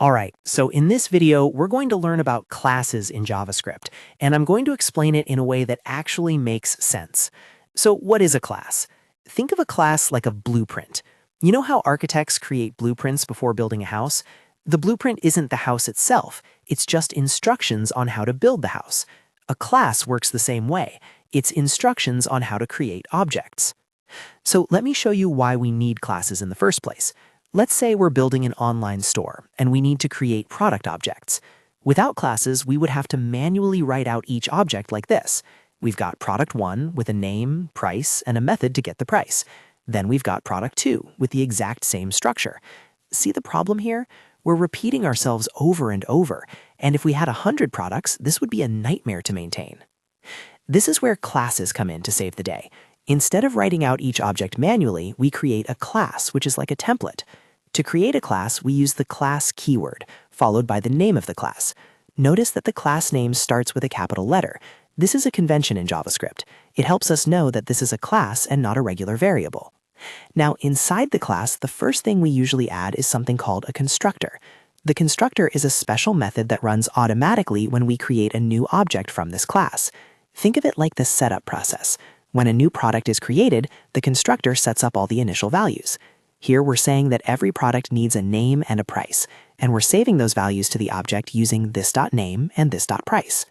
Alright, so in this video, we're going to learn about classes in JavaScript, and I'm going to explain it in a way that actually makes sense. So what is a class? Think of a class like a blueprint. You know how architects create blueprints before building a house? The blueprint isn't the house itself, it's just instructions on how to build the house. A class works the same way. It's instructions on how to create objects. So let me show you why we need classes in the first place. Let's say we're building an online store, and we need to create product objects. Without classes, we would have to manually write out each object like this. We've got product 1 with a name, price, and a method to get the price. Then we've got product 2 with the exact same structure. See the problem here? We're repeating ourselves over and over, and if we had 100 products, this would be a nightmare to maintain. This is where classes come in to save the day. Instead of writing out each object manually, we create a class, which is like a template. To create a class, we use the class keyword, followed by the name of the class. Notice that the class name starts with a capital letter. This is a convention in JavaScript. It helps us know that this is a class and not a regular variable. Now, inside the class, the first thing we usually add is something called a constructor. The constructor is a special method that runs automatically when we create a new object from this class. Think of it like the setup process. When a new product is created, the constructor sets up all the initial values. Here we're saying that every product needs a name and a price, and we're saving those values to the object using this.name and this.price.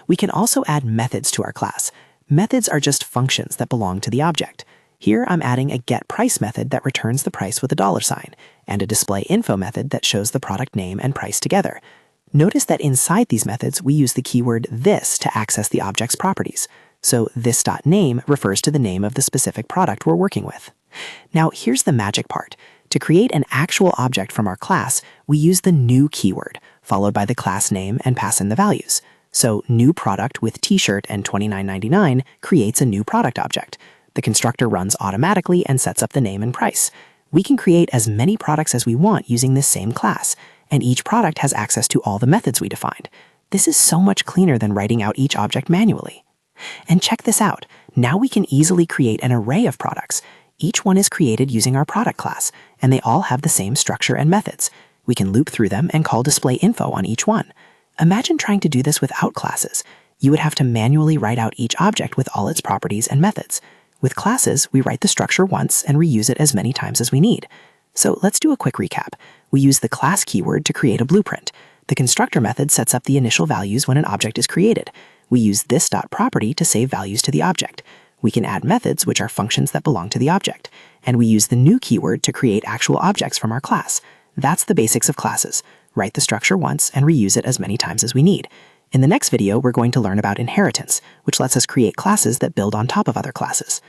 We can also add methods to our class. Methods are just functions that belong to the object. Here I'm adding a getPrice method that returns the price with a $sign, and a displayInfo method that shows the product name and price together. Notice that inside these methods, we use the keyword this to access the object's properties. So this.name refers to the name of the specific product we're working with. Now here's the magic part. To create an actual object from our class, we use the new keyword, followed by the class name and pass in the values. So new product with t-shirt and $29.99 creates a new product object. The constructor runs automatically and sets up the name and price. We can create as many products as we want using this same class, and each product has access to all the methods we defined. This is so much cleaner than writing out each object manually. And check this out. Now we can easily create an array of products. Each one is created using our product class, and they all have the same structure and methods. We can loop through them and call displayInfo on each one. Imagine trying to do this without classes. You would have to manually write out each object with all its properties and methods. With classes, we write the structure once and reuse it as many times as we need. So let's do a quick recap. We use the class keyword to create a blueprint. The constructor method sets up the initial values when an object is created. We use this.property to save values to the object. We can add methods, which are functions that belong to the object. And we use the new keyword to create actual objects from our class. That's the basics of classes. Write the structure once and reuse it as many times as we need. In the next video, we're going to learn about inheritance, which lets us create classes that build on top of other classes.